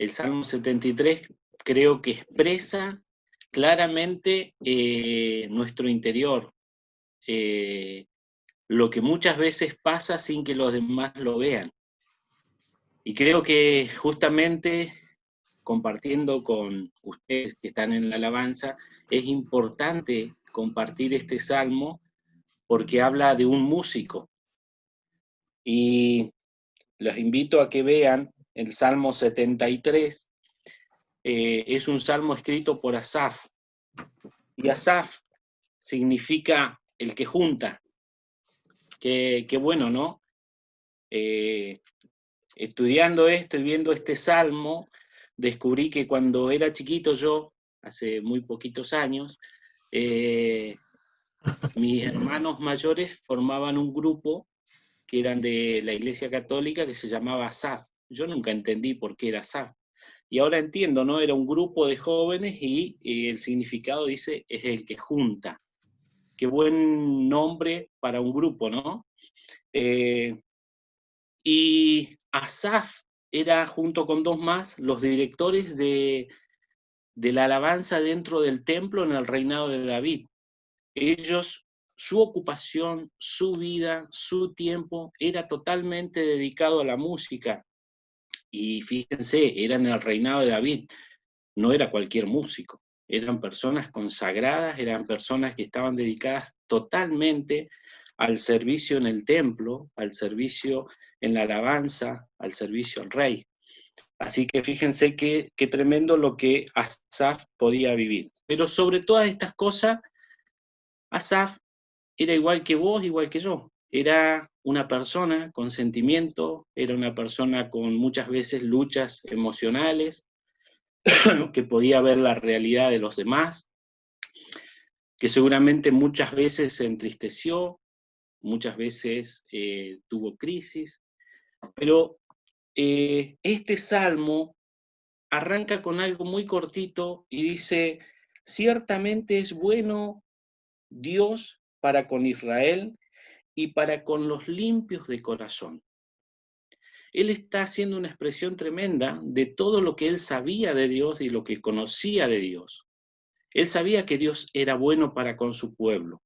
el Salmo 73 creo que expresa claramente nuestro interior, lo que muchas veces pasa sin que los demás lo vean. Y creo que justamente compartiendo con ustedes que están en la alabanza, es importante compartir este salmo porque habla de un músico. Y los invito a que vean el Salmo 73, es un salmo escrito por Asaf. Y Asaf significa el que junta. Qué bueno, ¿no? Estudiando esto y viendo este salmo, descubrí que cuando era chiquito yo, hace muy poquitos años, mis hermanos mayores formaban un grupo que eran de la Iglesia Católica que se llamaba Asaf. Yo nunca entendí por qué era Asaf. Y ahora entiendo, ¿no? Era un grupo de jóvenes y el significado dice es el que junta. Qué buen nombre para un grupo, ¿no? Y Asaf era, junto con dos más, los directores de la alabanza dentro del templo en el reinado de David. Ellos, su ocupación, su vida, su tiempo, era totalmente dedicado a la música. Y fíjense, era en el reinado de David, no era cualquier músico. Eran personas consagradas, eran personas que estaban dedicadas totalmente al servicio en el templo, al servicio en la alabanza, al servicio al rey. Así que fíjense qué tremendo lo que Asaf podía vivir. Pero sobre todas estas cosas, Asaf era igual que vos, igual que yo. Era una persona con sentimiento, era una persona con muchas veces luchas emocionales, que podía ver la realidad de los demás, que seguramente muchas veces se entristeció, muchas veces tuvo crisis, pero este salmo arranca con algo muy cortito y dice, ciertamente es bueno Dios para con Israel y para con los limpios de corazón. Él está haciendo una expresión tremenda de todo lo que él sabía de Dios y lo que conocía de Dios. Él sabía que Dios era bueno para con su pueblo.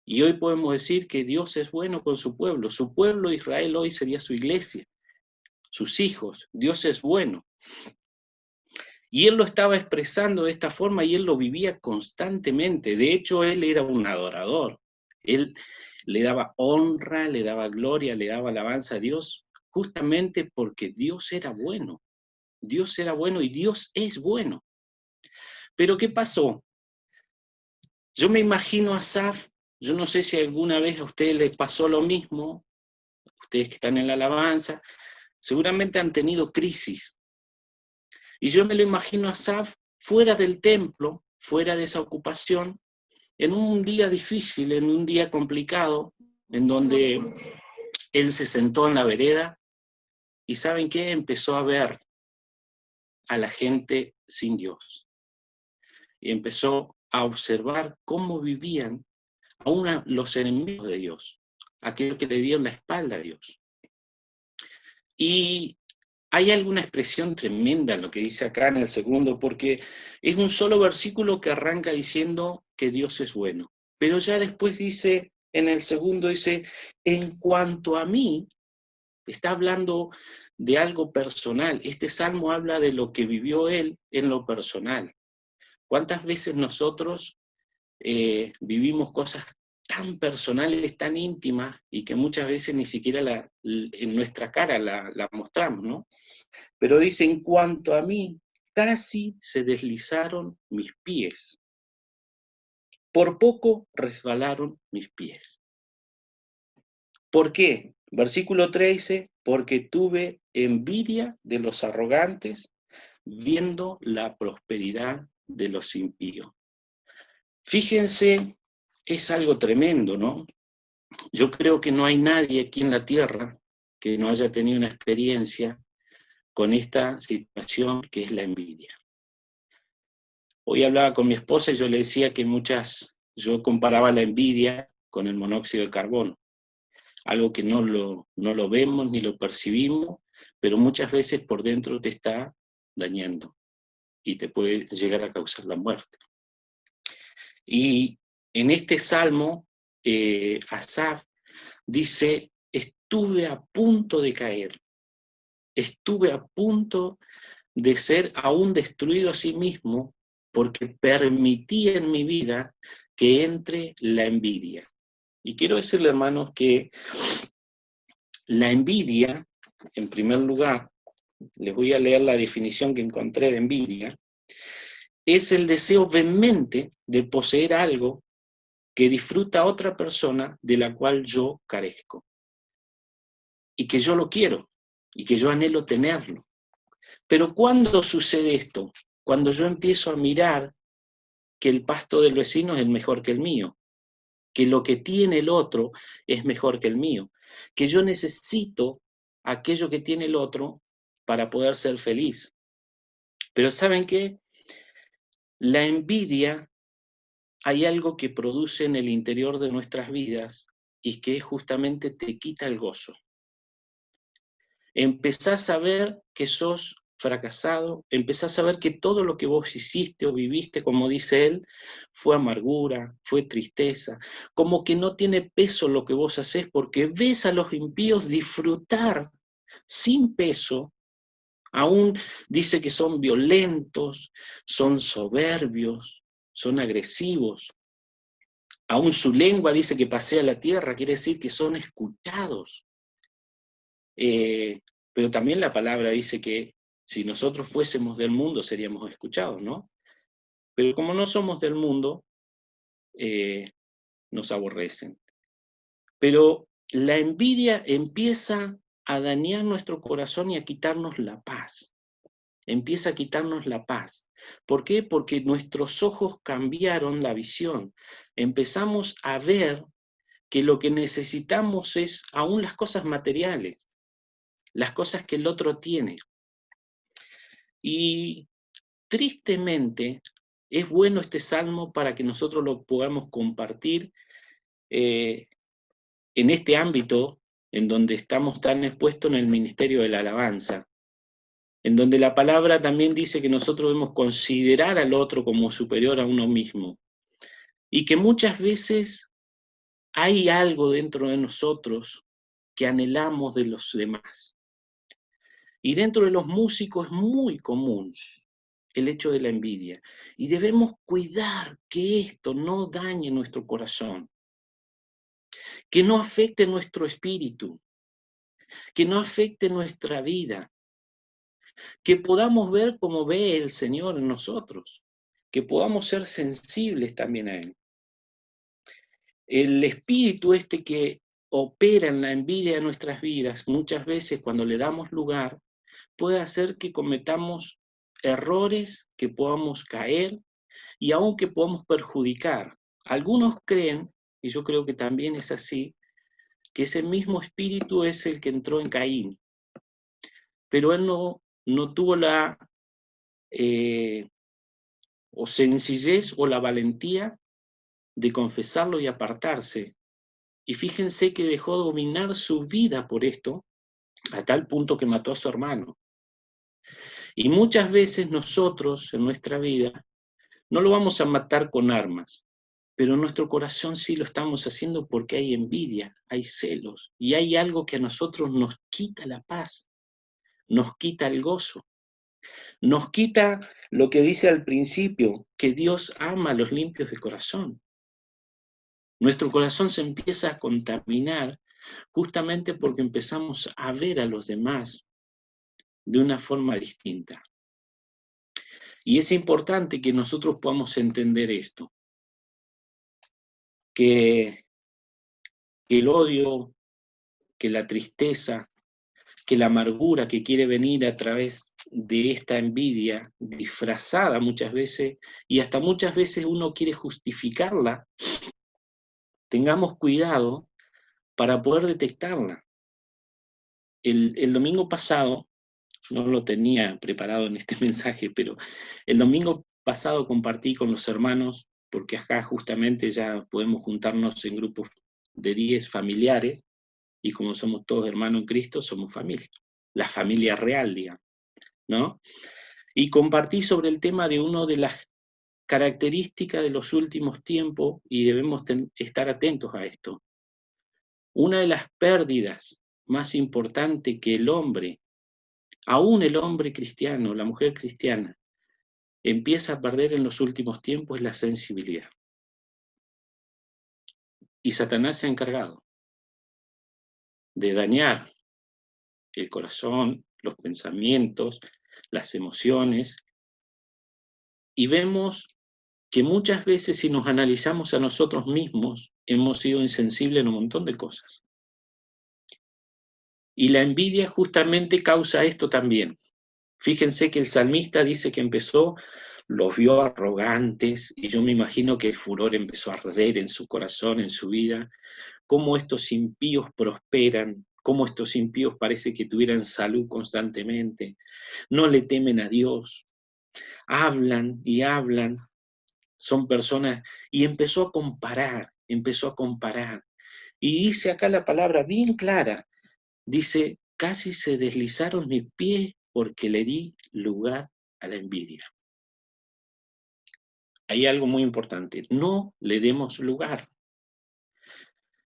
Y hoy podemos decir que Dios es bueno con su pueblo. Su pueblo Israel hoy sería su iglesia, sus hijos. Dios es bueno. Y él lo estaba expresando de esta forma y él lo vivía constantemente. De hecho, él era un adorador. Él le daba honra, le daba gloria, le daba alabanza a Dios, justamente porque Dios era bueno. Dios era bueno y Dios es bueno. Pero ¿qué pasó? Yo me imagino a Asaf, yo no sé si alguna vez a ustedes les pasó lo mismo, ustedes que están en la alabanza, seguramente han tenido crisis. Y yo me lo imagino a Asaf fuera del templo, fuera de esa ocupación, en un día difícil, en un día complicado, en donde él se sentó en la vereda y ¿saben qué? Empezó a ver a la gente sin Dios. Y empezó a observar cómo vivían aún los enemigos de Dios, aquellos que le dieron la espalda a Dios. Y hay alguna expresión tremenda en lo que dice acá en el segundo, porque es un solo versículo que arranca diciendo que Dios es bueno. Pero ya después dice, en el segundo dice, en cuanto a mí, está hablando de algo personal. Este salmo habla de lo que vivió él en lo personal. ¿Cuántas veces nosotros vivimos cosas tan personales, tan íntimas, y que muchas veces ni siquiera en nuestra cara la mostramos, ¿no? Pero dice, en cuanto a mí, casi se deslizaron mis pies. Por poco resbalaron mis pies. ¿Por qué? Versículo 13, porque tuve envidia de los arrogantes, viendo la prosperidad de los impíos. Fíjense, es algo tremendo, ¿no? Yo creo que no hay nadie aquí en la tierra que no haya tenido una experiencia con esta situación que es la envidia. Hoy hablaba con mi esposa y yo le decía que yo comparaba la envidia con el monóxido de carbono, algo que no lo vemos ni lo percibimos, pero muchas veces por dentro te está dañando y te puede llegar a causar la muerte. Y en este salmo, Asaf dice, estuve a punto de caer, estuve a punto de ser aún destruido a sí mismo, porque permití en mi vida que entre la envidia. Y quiero decirle, hermanos, que la envidia, en primer lugar, les voy a leer la definición que encontré de envidia, es el deseo vehemente de poseer algo que disfruta otra persona de la cual yo carezco, y que yo lo quiero, y que yo anhelo tenerlo. Pero ¿cuándo sucede esto? Cuando yo empiezo a mirar que el pasto del vecino es mejor que el mío, que lo que tiene el otro es mejor que el mío, que yo necesito aquello que tiene el otro para poder ser feliz. Pero ¿saben qué? La envidia, hay algo que produce en el interior de nuestras vidas y que justamente te quita el gozo. Empezás a ver que sos fracasado, empezás a ver que todo lo que vos hiciste o viviste, como dice él, fue amargura, fue tristeza, como que no tiene peso lo que vos hacés, porque ves a los impíos disfrutar sin peso. Aún dice que son violentos, son soberbios, son agresivos. Aún su lengua dice que pasea la tierra, quiere decir que son escuchados. Pero también la palabra dice que si nosotros fuésemos del mundo seríamos escuchados, ¿no? Pero como no somos del mundo, nos aborrecen. Pero la envidia empieza a dañar nuestro corazón y a quitarnos la paz. Empieza a quitarnos la paz. ¿Por qué? Porque nuestros ojos cambiaron la visión. Empezamos a ver que lo que necesitamos es aún las cosas materiales, las cosas que el otro tiene. Y tristemente es bueno este salmo para que nosotros lo podamos compartir en este ámbito en donde estamos tan expuestos en el ministerio de la alabanza, en donde la palabra también dice que nosotros debemos considerar al otro como superior a uno mismo, y que muchas veces hay algo dentro de nosotros que anhelamos de los demás. Y dentro de los músicos es muy común el hecho de la envidia. Y debemos cuidar que esto no dañe nuestro corazón, que no afecte nuestro espíritu, que no afecte nuestra vida, que podamos ver como ve el Señor en nosotros, que podamos ser sensibles también a Él. El espíritu este que opera en la envidia de nuestras vidas, muchas veces cuando le damos lugar, puede hacer que cometamos errores, que podamos caer y aún que podamos perjudicar. Algunos creen, y yo creo que también es así, que ese mismo espíritu es el que entró en Caín, pero él no tuvo la o sencillez o la valentía de confesarlo y apartarse. Y fíjense que dejó dominar su vida por esto, a tal punto que mató a su hermano. Y muchas veces nosotros en nuestra vida no lo vamos a matar con armas, pero en nuestro corazón sí lo estamos haciendo porque hay envidia, hay celos, y hay algo que a nosotros nos quita la paz, nos quita el gozo, nos quita lo que dice al principio, que Dios ama a los limpios de corazón. Nuestro corazón se empieza a contaminar justamente porque empezamos a ver a los demás de una forma distinta. Y es importante que nosotros podamos entender esto, que el odio, que la tristeza, que la amargura que quiere venir a través de esta envidia, disfrazada muchas veces, y hasta muchas veces uno quiere justificarla, tengamos cuidado para poder detectarla. El domingo pasado, no lo tenía preparado en este mensaje, pero el domingo pasado compartí con los hermanos, porque acá justamente ya podemos juntarnos en grupos de 10 familiares, y como somos todos hermanos en Cristo, somos familia, la familia real, digamos, ¿no? y compartí sobre el tema de una de las características de los últimos tiempos, y debemos estar atentos a esto. Una de las pérdidas más importantes que el hombre, aún el hombre cristiano, la mujer cristiana, empieza a perder en los últimos tiempos es la sensibilidad. Y Satanás se ha encargado de dañar el corazón, los pensamientos, las emociones, y vemos que muchas veces si nos analizamos a nosotros mismos, hemos sido insensibles en un montón de cosas. Y la envidia justamente causa esto también. Fíjense que el salmista dice que empezó, los vio arrogantes, y yo me imagino que el furor empezó a arder en su corazón, en su vida, cómo estos impíos prosperan, cómo estos impíos parece que tuvieran salud constantemente, no le temen a Dios, hablan y hablan, son personas, y empezó a comparar, y dice acá la palabra bien clara, dice, casi se deslizaron mis pies porque le di lugar a la envidia. Hay algo muy importante, no le demos lugar.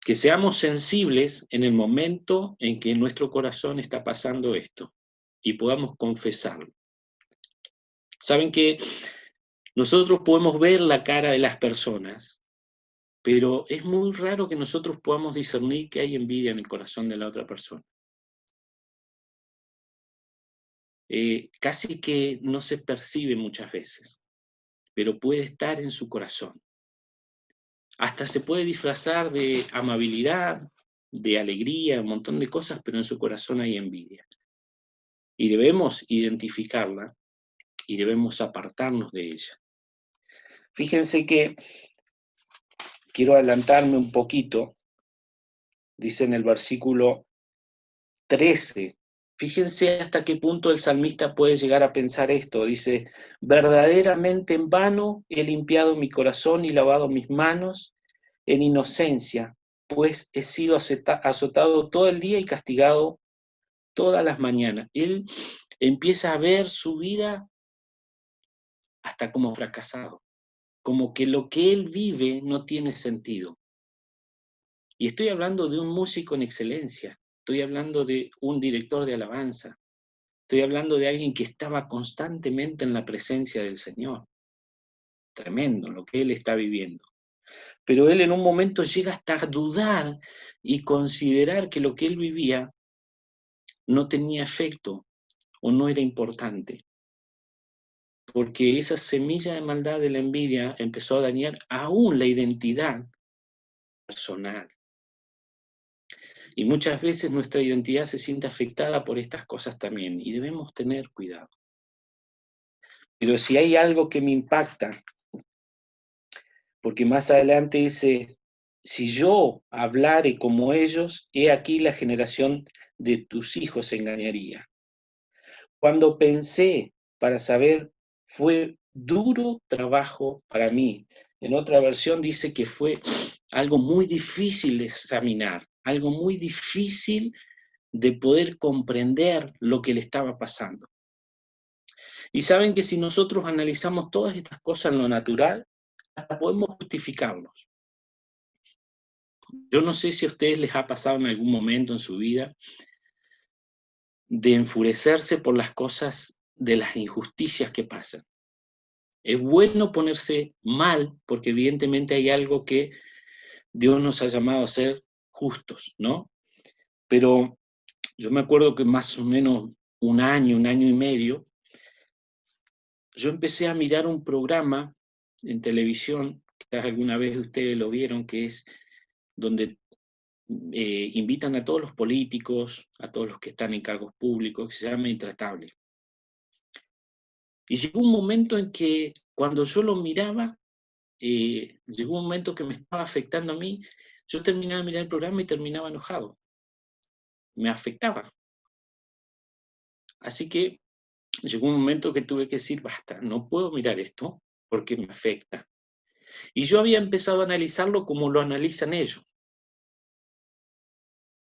Que seamos sensibles en el momento en que nuestro corazón está pasando esto y podamos confesarlo. Saben que nosotros podemos ver la cara de las personas, pero es muy raro que nosotros podamos discernir que hay envidia en el corazón de la otra persona. Casi que no se percibe muchas veces, pero puede estar en su corazón. Hasta se puede disfrazar de amabilidad, de alegría, un montón de cosas, pero en su corazón hay envidia. Y debemos identificarla y debemos apartarnos de ella. Fíjense que quiero adelantarme un poquito, dice en el versículo 13, fíjense hasta qué punto el salmista puede llegar a pensar esto, dice, verdaderamente en vano he limpiado mi corazón y lavado mis manos en inocencia, pues he sido azotado todo el día y castigado todas las mañanas. Él empieza a ver su vida hasta como fracasado, como que lo que él vive no tiene sentido. Y estoy hablando de un músico en excelencia, estoy hablando de un director de alabanza, estoy hablando de alguien que estaba constantemente en la presencia del Señor. Tremendo lo que él está viviendo. Pero él en un momento llega hasta a dudar y considerar que lo que él vivía no tenía efecto o no era importante. Porque esa semilla de maldad de la envidia empezó a dañar aún la identidad personal. Y muchas veces nuestra identidad se siente afectada por estas cosas también, y debemos tener cuidado. Pero si hay algo que me impacta, porque más adelante dice, si yo hablare como ellos, he aquí la generación de tus hijos se engañaría. Cuando pensé para saber, fue duro trabajo para mí. En otra versión dice que fue algo muy difícil de examinar, algo muy difícil de poder comprender lo que le estaba pasando. Y saben que si nosotros analizamos todas estas cosas en lo natural, hasta podemos justificarlos. Yo no sé si a ustedes les ha pasado en algún momento en su vida de enfurecerse por las cosas de las injusticias que pasan. Es bueno ponerse mal porque evidentemente hay algo que Dios nos ha llamado a ser justos, ¿no? Pero yo me acuerdo que más o menos un año y medio, yo empecé a mirar un programa en televisión, quizás alguna vez ustedes lo vieron, que es donde invitan a todos los políticos, a todos los que están en cargos públicos, que se llama Intratable. Y llegó un momento en que cuando yo lo miraba, llegó un momento que me estaba afectando a mí, yo terminaba de mirar el programa y terminaba enojado. Me afectaba. Así que llegó un momento que tuve que decir, basta, no puedo mirar esto porque me afecta. Y yo había empezado a analizarlo como lo analizan ellos.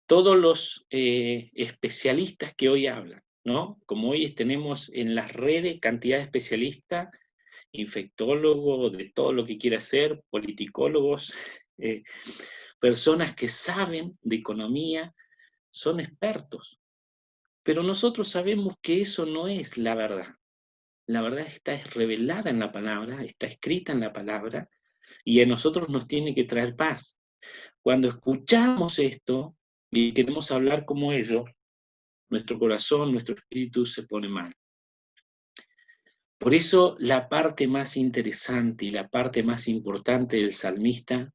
Todos los especialistas que hoy hablan, ¿no? Como hoy tenemos en las redes cantidad de especialistas, infectólogos, de todo lo que quiera hacer, politicólogos, eh, personas que saben de economía, son expertos. Pero nosotros sabemos que eso no es la verdad. La verdad está revelada en la palabra, está escrita en la palabra, y a nosotros nos tiene que traer paz. Cuando escuchamos esto y queremos hablar como ellos, nuestro corazón, nuestro espíritu se pone mal. Por eso la parte más interesante y la parte más importante del salmista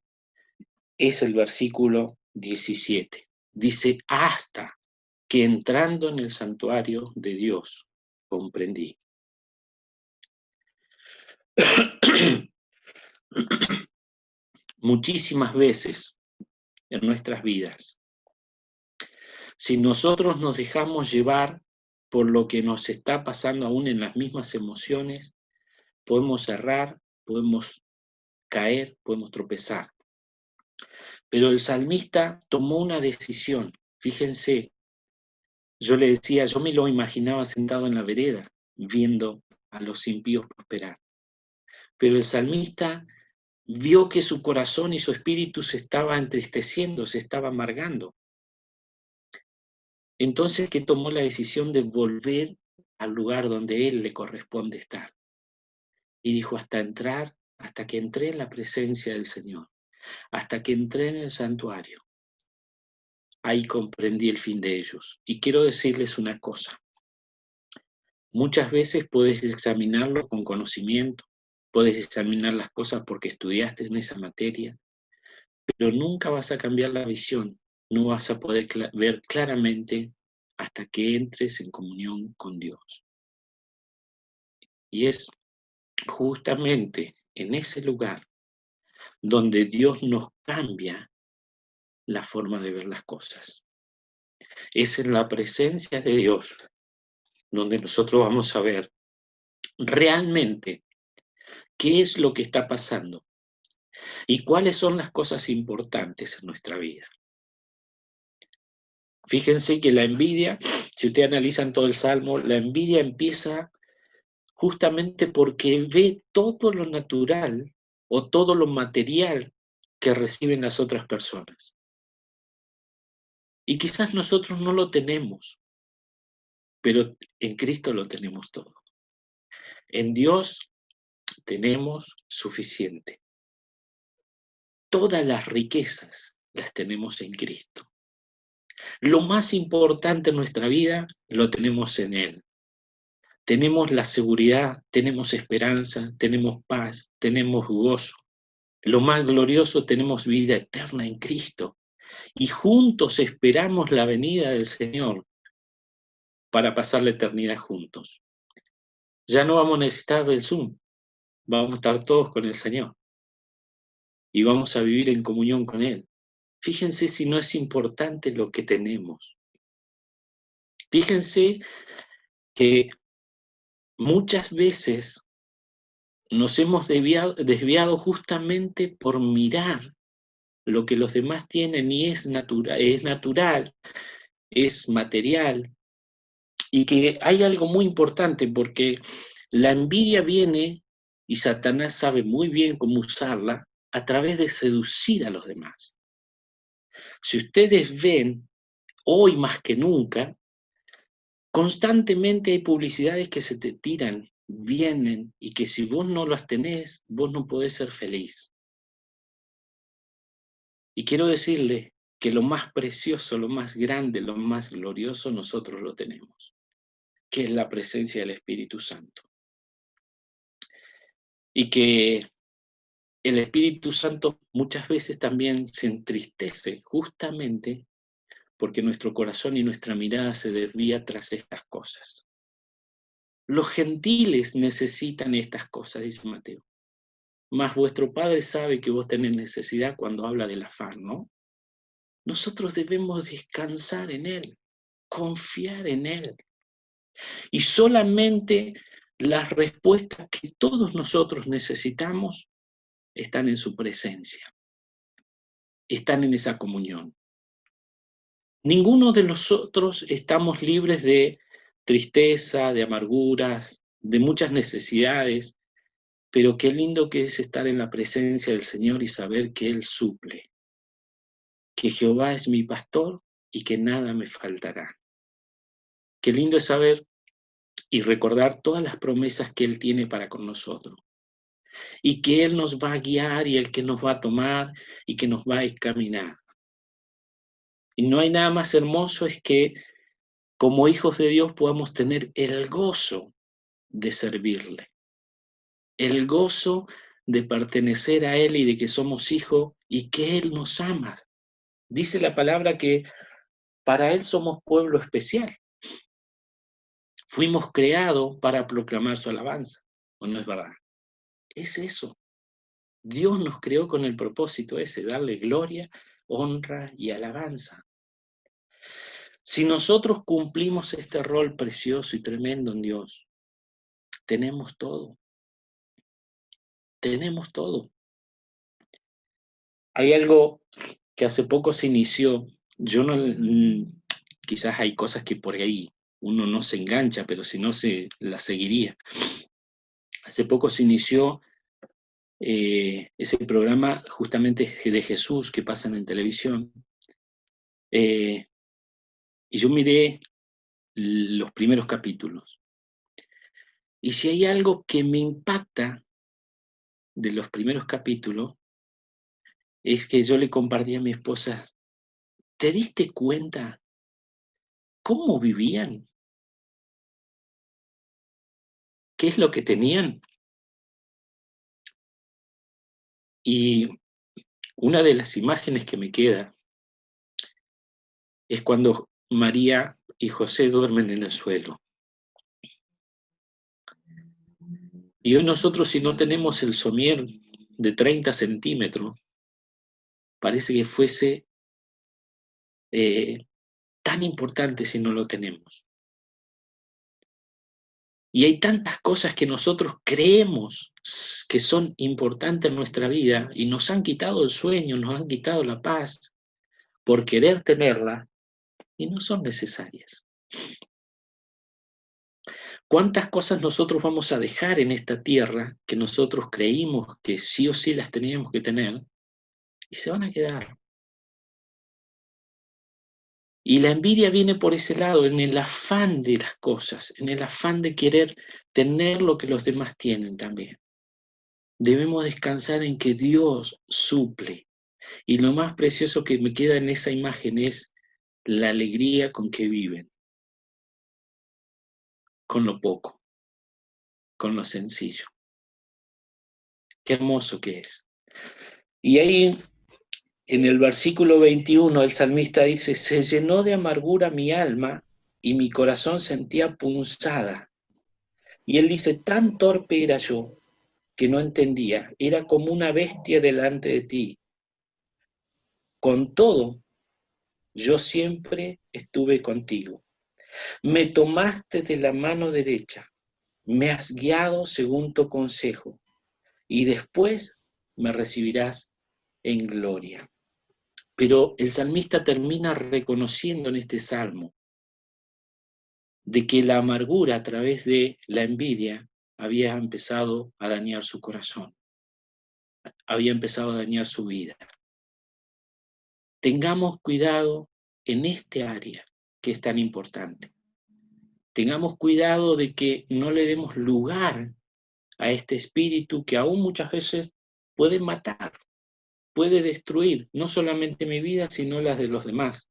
es el versículo 17. Dice, hasta que entrando en el santuario de Dios comprendí. Muchísimas veces en nuestras vidas, si nosotros nos dejamos llevar por lo que nos está pasando aún en las mismas emociones, podemos errar, podemos caer, podemos tropezar. Pero el salmista tomó una decisión. Fíjense, yo le decía, yo me lo imaginaba sentado en la vereda, viendo a los impíos prosperar. Pero el salmista vio que su corazón y su espíritu se estaba entristeciendo, se estaba amargando. Entonces, que tomó la decisión de volver al lugar donde él le corresponde estar. Y dijo, hasta que entré en la presencia del Señor, hasta que entré en el santuario. Ahí comprendí el fin de ellos. Y quiero decirles una cosa. Muchas veces puedes examinarlo con conocimiento, puedes examinar las cosas porque estudiaste en esa materia, pero nunca vas a cambiar la visión, no vas a poder ver claramente hasta que entres en comunión con Dios. Y es justamente en ese lugar donde Dios nos cambia la forma de ver las cosas. Es en la presencia de Dios donde nosotros vamos a ver realmente qué es lo que está pasando y cuáles son las cosas importantes en nuestra vida. Fíjense que la envidia, si ustedes analizan todo el Salmo, la envidia empieza justamente porque ve todo lo natural o todo lo material que reciben las otras personas. Y quizás nosotros no lo tenemos, pero en Cristo lo tenemos todo. En Dios tenemos suficiente. Todas las riquezas las tenemos en Cristo. Lo más importante en nuestra vida lo tenemos en Él. Tenemos la seguridad, tenemos esperanza, tenemos paz, tenemos gozo. Lo más glorioso, tenemos vida eterna en Cristo. Y juntos esperamos la venida del Señor para pasar la eternidad juntos. Ya no vamos a necesitar el Zoom, vamos a estar todos con el Señor. Y vamos a vivir en comunión con Él. Fíjense si no es importante lo que tenemos. Fíjense que muchas veces nos hemos desviado justamente por mirar lo que los demás tienen y es natural, es material, y que hay algo muy importante porque la envidia viene, y Satanás sabe muy bien cómo usarla, a través de seducir a los demás. Si ustedes ven, hoy más que nunca, constantemente hay publicidades que se te tiran, vienen, y que si vos no las tenés, vos no podés ser feliz. Y quiero decirle que lo más precioso, lo más grande, lo más glorioso, nosotros lo tenemos, que es la presencia del Espíritu Santo. Y que el Espíritu Santo muchas veces también se entristece justamente porque nuestro corazón y nuestra mirada se desvía tras estas cosas. Los gentiles necesitan estas cosas, dice Mateo. Mas vuestro Padre sabe que vos tenés necesidad cuando habla del afán, ¿no? Nosotros debemos descansar en Él, confiar en Él. Y solamente las respuestas que todos nosotros necesitamos están en su presencia, están en esa comunión. Ninguno de nosotros estamos libres de tristeza, de amarguras, de muchas necesidades, pero qué lindo que es estar en la presencia del Señor y saber que Él suple, que Jehová es mi pastor y que nada me faltará. Qué lindo es saber y recordar todas las promesas que Él tiene para con nosotros, y que Él nos va a guiar y el que nos va a tomar y que nos va a encaminar. Y no hay nada más hermoso es que como hijos de Dios podamos tener el gozo de servirle, el gozo de pertenecer a Él y de que somos hijos y que Él nos ama. Dice la palabra que para Él somos pueblo especial. Fuimos creados para proclamar su alabanza, ¿o no es verdad? Es eso. Dios nos creó con el propósito ese, darle gloria, honra y alabanza. Si nosotros cumplimos este rol precioso y tremendo en Dios, tenemos todo. Tenemos todo. Hay algo que hace poco se inició. Yo no, quizás hay cosas que por ahí uno no se engancha, pero si no se la seguiría. Hace poco se inició ese programa justamente de Jesús que pasan en televisión. Y yo miré los primeros capítulos. Y si hay algo que me impacta de los primeros capítulos, es que yo le compartí a mi esposa, ¿te diste cuenta cómo vivían? ¿Qué es lo que tenían? Y una de las imágenes que me queda es cuando María y José duermen en el suelo. Y hoy nosotros, si no tenemos el somier de 30 centímetros, parece que fuese tan importante si no lo tenemos. Y hay tantas cosas que nosotros creemos que son importantes en nuestra vida y nos han quitado el sueño, nos han quitado la paz por querer tenerla y no son necesarias. ¿Cuántas cosas nosotros vamos a dejar en esta tierra que nosotros creímos que sí o sí las teníamos que tener y se van a quedar? Y la envidia viene por ese lado, en el afán de las cosas, en el afán de querer tener lo que los demás tienen también. Debemos descansar en que Dios suple. Y lo más precioso que me queda en esa imagen es la alegría con que viven, con lo poco, con lo sencillo. Qué hermoso que es. Y ahí, en el versículo 21, el salmista dice, se llenó de amargura mi alma y mi corazón sentía punzada. Y él dice, tan torpe era yo que no entendía, era como una bestia delante de ti. Con todo, yo siempre estuve contigo. Me tomaste de la mano derecha, me has guiado según tu consejo, y después me recibirás en gloria. Pero el salmista termina reconociendo en este salmo de que la amargura a través de la envidia había empezado a dañar su corazón, había empezado a dañar su vida. Tengamos cuidado en este área que es tan importante. Tengamos cuidado de que no le demos lugar a este espíritu que aún muchas veces puede matar, puede destruir no solamente mi vida, sino las de los demás.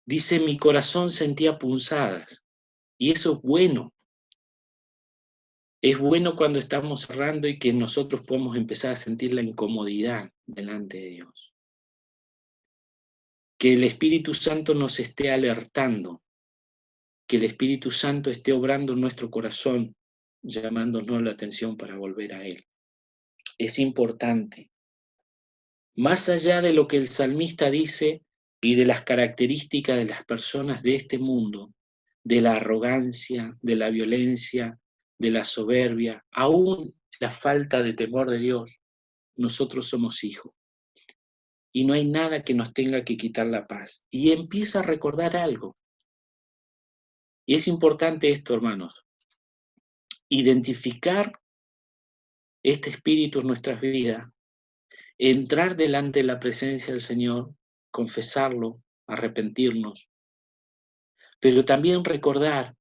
Dice, mi corazón sentía punzadas, y eso es bueno. Es bueno cuando estamos cerrando y que nosotros podemos empezar a sentir la incomodidad delante de Dios. Que el Espíritu Santo nos esté alertando, que el Espíritu Santo esté obrando en nuestro corazón, llamándonos la atención para volver a Él. Es importante. Más allá de lo que el salmista dice y de las características de las personas de este mundo, de la arrogancia, de la violencia, de la soberbia, aún la falta de temor de Dios, nosotros somos hijos. y no hay nada que nos tenga que quitar la paz. Y empieza a recordar algo. Y es importante esto, hermanos, identificar este espíritu en nuestras vidas, entrar delante de la presencia del Señor, confesarlo, arrepentirnos, pero también recordar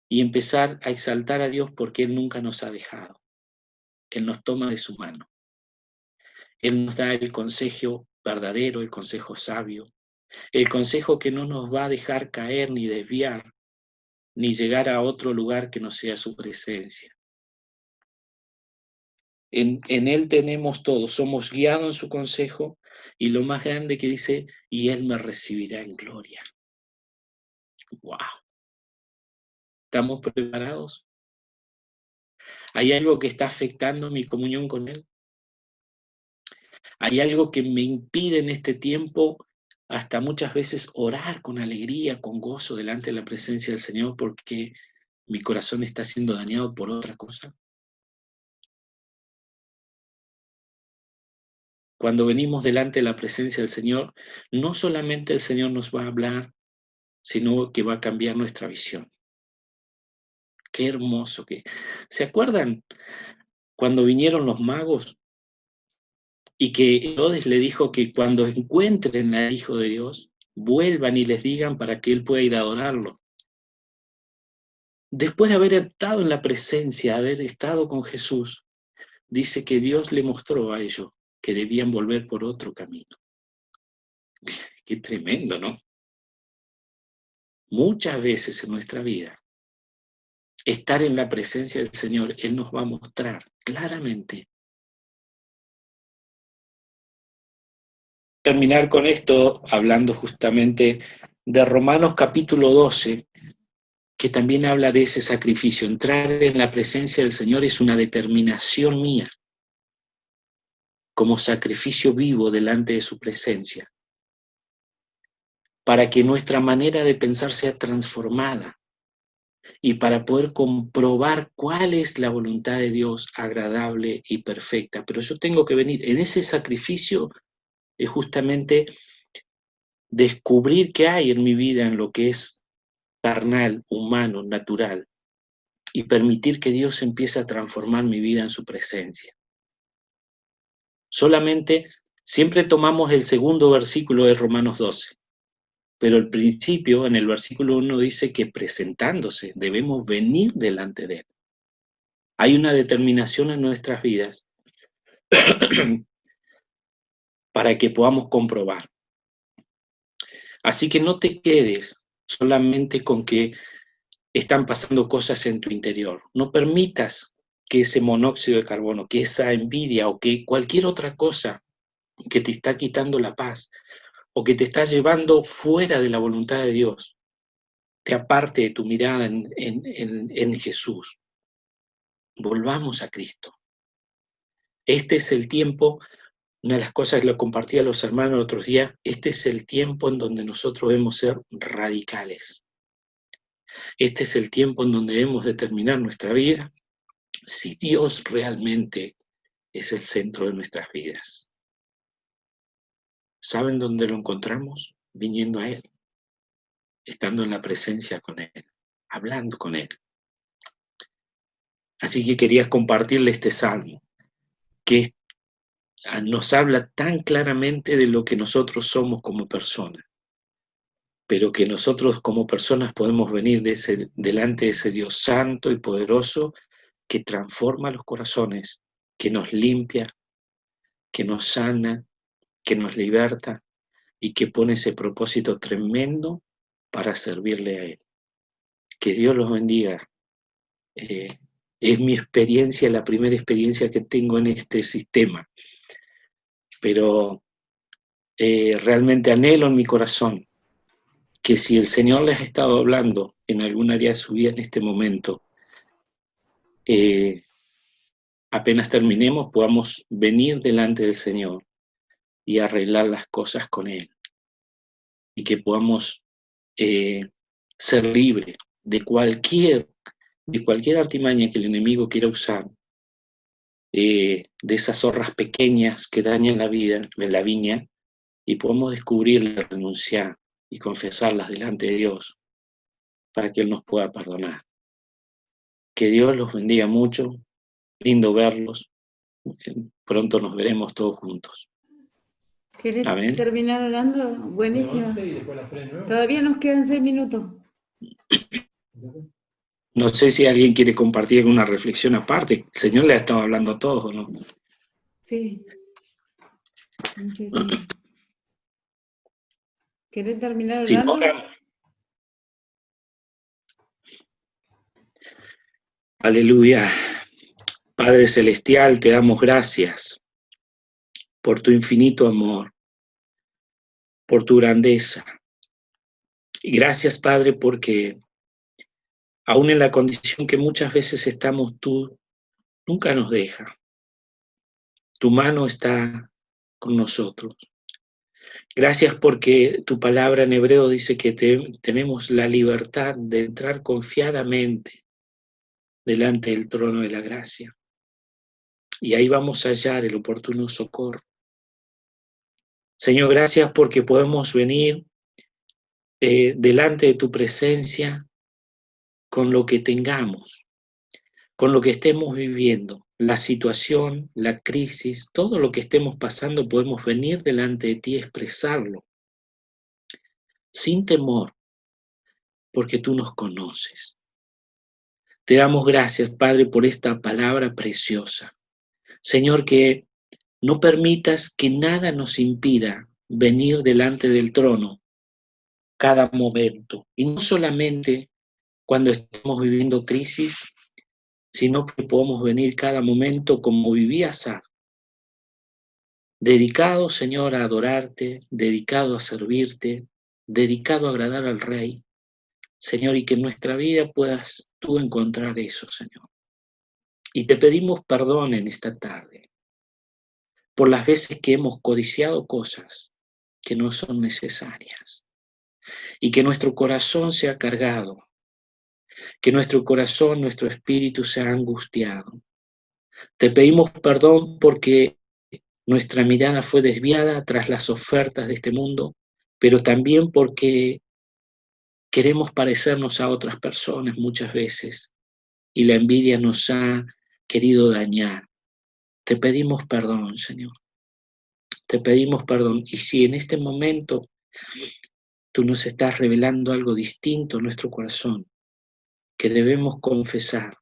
y empezar a exaltar a Dios porque Él nunca nos ha dejado. Él nos toma de su mano. Él nos da el consejo verdadero, el consejo sabio, el consejo que no nos va a dejar caer ni desviar, ni llegar a otro lugar que no sea su presencia. En Él tenemos todo, somos guiados en su consejo, y lo más grande que dice, y Él me recibirá en gloria. ¡Wow! ¿Estamos preparados? ¿Hay algo que está afectando mi comunión con Él? ¿Hay algo que me impide en este tiempo hasta muchas veces orar con alegría, con gozo delante de la presencia del Señor porque mi corazón está siendo dañado por otra cosa? Cuando venimos delante de la presencia del Señor, no solamente el Señor nos va a hablar, sino que va a cambiar nuestra visión. Qué hermoso que... ¿Se acuerdan cuando vinieron los magos y que Herodes le dijo que cuando encuentren al Hijo de Dios, vuelvan y les digan para que Él pueda ir a adorarlo? Después de haber estado en la presencia, haber estado con Jesús, dice que Dios le mostró a ellos que debían volver por otro camino. Qué tremendo, ¿no? Muchas veces en nuestra vida, estar en la presencia del Señor, Él nos va a mostrar claramente. Terminar con esto hablando justamente de Romanos capítulo 12, que también habla de ese sacrificio. Entrar en la presencia del Señor es una determinación mía, como sacrificio vivo delante de su presencia, para que nuestra manera de pensar sea transformada y para poder comprobar cuál es la voluntad de Dios agradable y perfecta. Pero yo tengo que venir, en ese sacrificio es justamente descubrir qué hay en mi vida, en lo que es carnal, humano, natural, y permitir que Dios empiece a transformar mi vida en su presencia. Solamente, siempre tomamos el segundo versículo de Romanos 12, pero el principio, en el versículo 1, dice que presentándose, debemos venir delante de Él. Hay una determinación en nuestras vidas para que podamos comprobar. Así que no te quedes solamente con que están pasando cosas en tu interior. No permitas que ese monóxido de carbono, que esa envidia o que cualquier otra cosa que te está quitando la paz o que te está llevando fuera de la voluntad de Dios, te aparte de tu mirada en Jesús. Volvamos a Cristo. Este es el tiempo, una de las cosas que lo compartí a los hermanos el otro día, este es el tiempo en donde nosotros debemos ser radicales. Este es el tiempo en donde debemos determinar nuestra vida si Dios realmente es el centro de nuestras vidas. ¿Saben dónde lo encontramos? Viniendo a Él, estando en la presencia con Él, hablando con Él. Así que quería compartirle este salmo, que nos habla tan claramente de lo que nosotros somos como personas, pero que nosotros como personas podemos venir delante de ese Dios santo y poderoso que transforma los corazones, que nos limpia, que nos sana, que nos liberta y que pone ese propósito tremendo para servirle a Él. Que Dios los bendiga. Es mi experiencia, la primera experiencia que tengo en este sistema, pero realmente anhelo en mi corazón que si el Señor les ha estado hablando en algún área de su vida en este momento, apenas terminemos podamos venir delante del Señor y arreglar las cosas con Él, y que podamos ser libres de cualquier artimaña que el enemigo quiera usar, de esas zorras pequeñas que dañan la vida, de la viña, y podamos descubrirlas, renunciar y confesarlas delante de Dios para que Él nos pueda perdonar. Que Dios los bendiga mucho, lindo verlos, pronto nos veremos todos juntos. ¿Querés Amén. terminar orando? Buenísimo. Todavía nos quedan 6 minutos. No sé si alguien quiere compartir alguna reflexión aparte. El Señor le ha estado hablando a todos, ¿o no? Sí. No sé si... ¿Querés terminar Sí, orando? oramos. Aleluya. Padre Celestial, te damos gracias por tu infinito amor, por tu grandeza. Y gracias, Padre, porque aún en la condición que muchas veces estamos, tú nunca nos dejas. Tu mano está con nosotros. Gracias porque tu palabra en hebreo dice que tenemos la libertad de entrar confiadamente delante del trono de la gracia. Y ahí vamos a hallar el oportuno socorro. Señor, gracias porque podemos venir delante de tu presencia con lo que tengamos, con lo que estemos viviendo, la situación, la crisis, todo lo que estemos pasando, podemos venir delante de ti y expresarlo, sin temor, porque tú nos conoces. Te damos gracias, Padre, por esta palabra preciosa. Señor, que no permitas que nada nos impida venir delante del trono cada momento, y no solamente cuando estamos viviendo crisis, sino que podamos venir cada momento como vivía Asaf, dedicado, Señor, a adorarte, dedicado a servirte, dedicado a agradar al Rey, Señor, y que en nuestra vida puedas tú encontrar eso, Señor. Y te pedimos perdón en esta tarde por las veces que hemos codiciado cosas que no son necesarias y que nuestro corazón se ha cargado, que nuestro corazón, nuestro espíritu se ha angustiado. Te pedimos perdón porque nuestra mirada fue desviada tras las ofertas de este mundo, pero también porque queremos parecernos a otras personas muchas veces y la envidia nos ha querido dañar. Te pedimos perdón, Señor. Te pedimos perdón. Y si en este momento tú nos estás revelando algo distinto en nuestro corazón, que debemos confesar,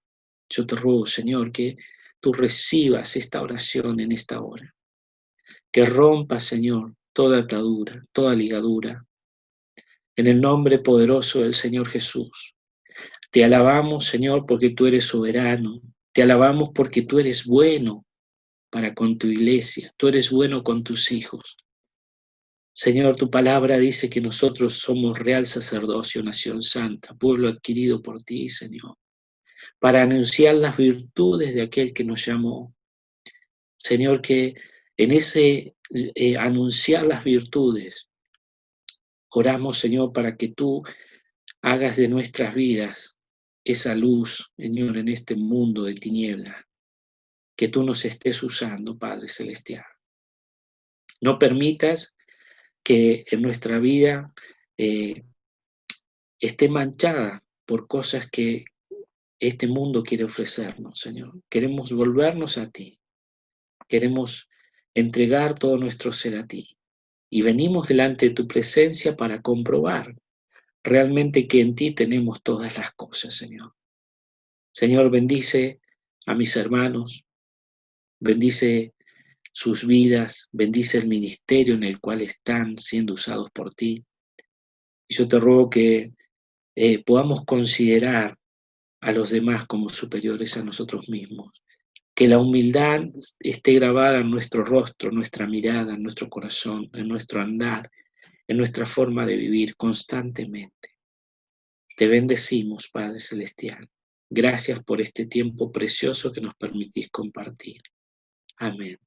yo te ruego, Señor, que tú recibas esta oración en esta hora. Que rompa, Señor, toda atadura, toda ligadura. En el nombre poderoso del Señor Jesús. Te alabamos, Señor, porque tú eres soberano. Te alabamos porque tú eres bueno para con tu iglesia. Tú eres bueno con tus hijos. Señor, tu palabra dice que nosotros somos real sacerdocio, nación santa, pueblo adquirido por ti, Señor, para anunciar las virtudes de aquel que nos llamó. Señor, que en ese anunciar las virtudes, oramos, Señor, para que tú hagas de nuestras vidas esa luz, Señor, en este mundo de tinieblas, que tú nos estés usando, Padre Celestial. No permitas que en nuestra vida esté manchada por cosas que este mundo quiere ofrecernos, Señor. Queremos volvernos a ti. Queremos entregar todo nuestro ser a ti. Y venimos delante de tu presencia para comprobar realmente que en ti tenemos todas las cosas, Señor. Señor, bendice a mis hermanos, bendice sus vidas, bendice el ministerio en el cual están siendo usados por ti. Y yo te ruego que podamos considerar a los demás como superiores a nosotros mismos. Que la humildad esté grabada en nuestro rostro, en nuestra mirada, en nuestro corazón, en nuestro andar, en nuestra forma de vivir constantemente. Te bendecimos, Padre Celestial. Gracias por este tiempo precioso que nos permitís compartir. Amén.